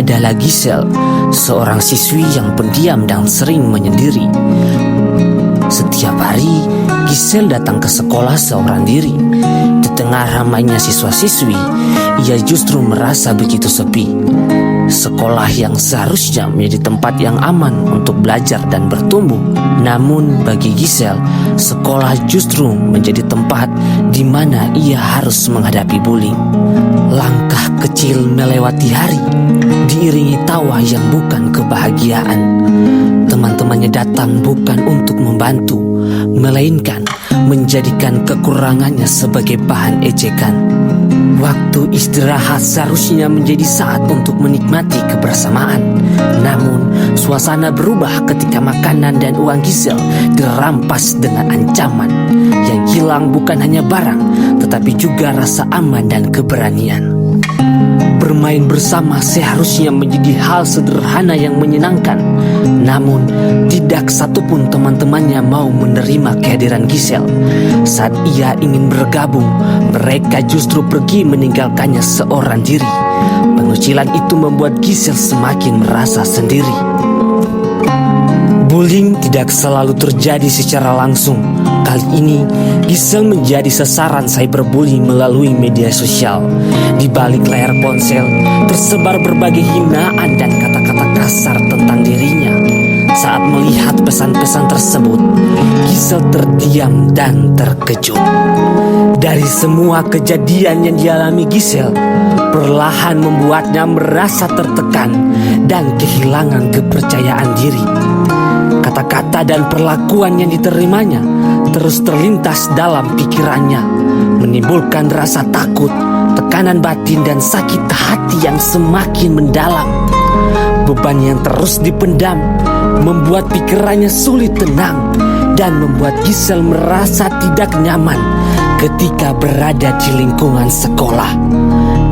adalah Giselle, seorang siswi yang pendiam dan sering menyendiri. Setiap hari, Giselle datang ke sekolah seorang diri. Di tengah ramainya siswa-siswi, ia justru merasa begitu sepi. Sekolah yang seharusnya menjadi tempat yang aman untuk belajar dan bertumbuh. Namun bagi Giselle, sekolah justru menjadi tempat di mana ia harus menghadapi bullying. Langkah kecil melewati hari, diiringi tawa yang bukan kebahagiaan. Teman-temannya datang bukan untuk membantu, melainkan menjadikan kekurangannya sebagai bahan ejekan. Waktu istirahat seharusnya menjadi saat untuk menikmati kebersamaan. Namun, suasana berubah ketika makanan dan uang Giselle dirampas dengan ancaman. Yang hilang bukan hanya barang, tetapi juga rasa aman dan keberanian. Bermain bersama seharusnya menjadi hal sederhana yang menyenangkan. Namun, tidak satupun teman-temannya mau menerima kehadiran Giselle. Saat ia ingin bergabung, mereka justru pergi meninggalkannya seorang diri. Pengucilan itu membuat Giselle semakin merasa sendiri. Bullying tidak selalu terjadi secara langsung. Kali ini, Giselle menjadi sasaran cyberbullying melalui media sosial. Di balik layar ponsel, tersebar berbagai hinaan dan kata-kata kasar tentang dirinya. Saat melihat pesan-pesan tersebut, Giselle terdiam dan terkejut. Dari semua kejadian yang dialami Giselle, perlahan membuatnya merasa tertekan dan kehilangan kepercayaan diri. Kata-kata dan perlakuan yang diterimanya terus terlintas dalam pikirannya, menimbulkan rasa takut, tekanan batin dan sakit hati yang semakin mendalam. Beban yang terus dipendam membuat pikirannya sulit tenang dan membuat Giselle merasa tidak nyaman ketika berada di lingkungan sekolah.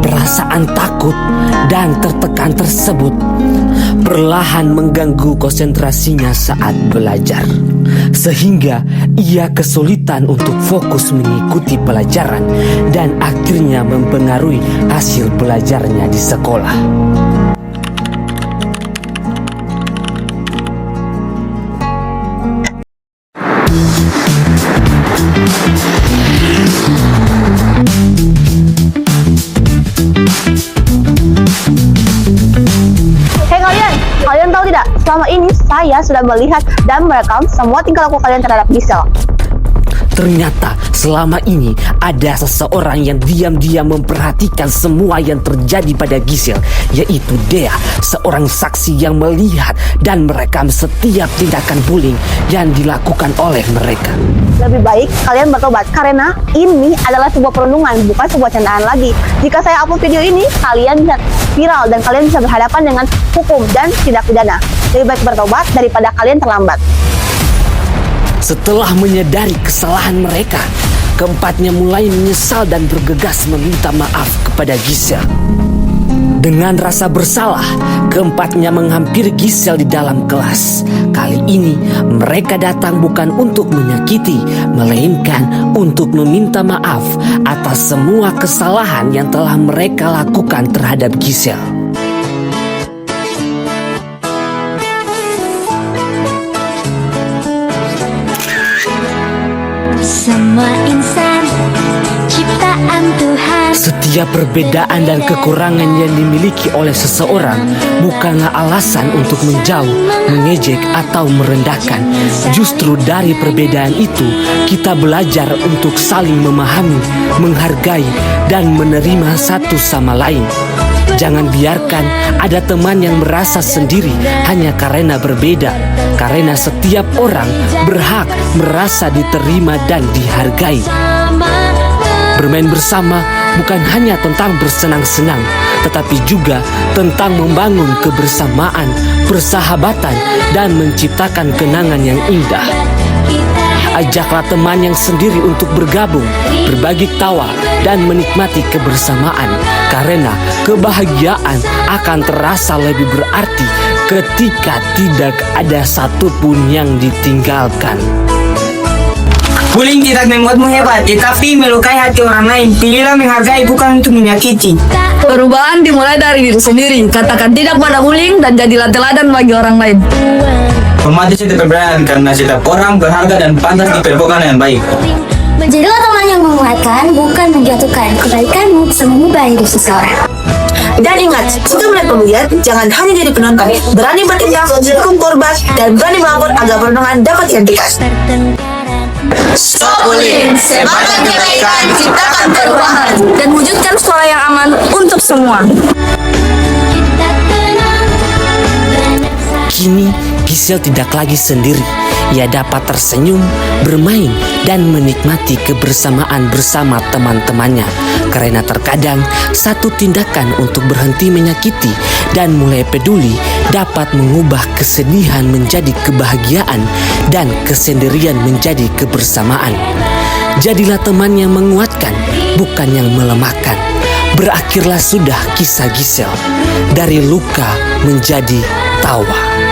Perasaan takut dan tertekan tersebut perlahan mengganggu konsentrasinya saat belajar, sehingga ia kesulitan untuk fokus mengikuti pelajaran dan akhirnya mempengaruhi hasil belajarnya di sekolah. Kalian tahu tidak, selama ini saya sudah melihat dan merekam semua tingkah laku kalian terhadap Giselle. Ternyata selama ini ada seseorang yang diam-diam memperhatikan semua yang terjadi pada Giselle, yaitu Dea, seorang saksi yang melihat dan merekam setiap tindakan bullying yang dilakukan oleh mereka. Lebih baik kalian bertobat, karena ini adalah sebuah perundungan, bukan sebuah candaan lagi. Jika saya upload video ini, kalian bisa viral dan kalian bisa berhadapan dengan hukum dan tindak pidana. Lebih baik bertobat daripada kalian terlambat. Setelah menyadari kesalahan mereka, keempatnya mulai menyesal dan bergegas meminta maaf kepada Giselle. Dengan rasa bersalah, keempatnya menghampiri Giselle di dalam kelas. Kali ini mereka datang bukan untuk menyakiti, melainkan untuk meminta maaf atas semua kesalahan yang telah mereka lakukan terhadap Giselle. Semua insan ciptaan Tuhan. Setiap perbedaan dan kekurangan yang dimiliki oleh seseorang bukanlah alasan untuk menjauh, mengejek atau merendahkan. Justru dari perbedaan itu, kita belajar untuk saling memahami, menghargai, dan menerima satu sama lain. Jangan biarkan ada teman yang merasa sendiri hanya karena berbeda, karena setiap orang berhak merasa diterima dan dihargai. Bermain bersama bukan hanya tentang bersenang-senang, tetapi juga tentang membangun kebersamaan, persahabatan, dan menciptakan kenangan yang indah. Ajaklah teman yang sendiri untuk bergabung, berbagi tawa, dan menikmati kebersamaan, karena kebahagiaan akan terasa lebih berarti ketika tidak ada satupun yang ditinggalkan. Bullying tidak membuatmu hebat, tetapi melukai hati orang lain. Pilihlah menghargai bukan untuk menyakiti. Perubahan dimulai dari diri sendiri. Katakan tidak pada bullying dan jadilah teladan bagi orang lain. Hormati setiap perbedaan karena setiap orang berharga dan pantas diperlakukan dengan baik. Menjadilah teman yang menguatkan, bukan menjatuhkan. Kebaikanmu bisa mengubah hidup seseorang. Dan ingat, jika melihat penggiat, jangan hanya jadi penonton. Berani bertindak, hukum korban, dan berani melapor agar perlindungan dapat dihentikan. Stop bullying, sebarkan kebaikan, ciptakan perubahan. Dan wujudkan sekolah yang aman untuk semua. Kita tenang, berenang Kini Giselle tidak lagi sendiri. Ia dapat tersenyum, bermain, dan menikmati kebersamaan bersama teman-temannya. Karena terkadang satu tindakan untuk berhenti menyakiti dan mulai peduli dapat mengubah kesedihan menjadi kebahagiaan dan kesendirian menjadi kebersamaan. Jadilah teman yang menguatkan, bukan yang melemahkan. Berakhirlah sudah kisah Giselle. Dari luka menjadi tawa.